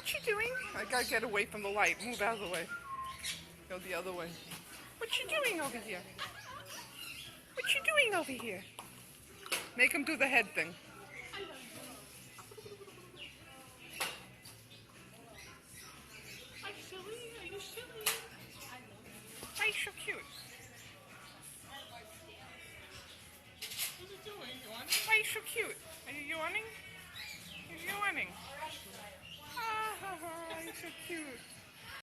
What you doing? I gotta get away from the light. Move out of the way. Go the other way. What you doing over here? What you doing over here? Make him do the head thing. Are you silly? Are you silly? Why you so cute? What's it doing? Yawning? Why you so cute? Are you yawning? You're yawning. Ah, ha, ha, you're so cute.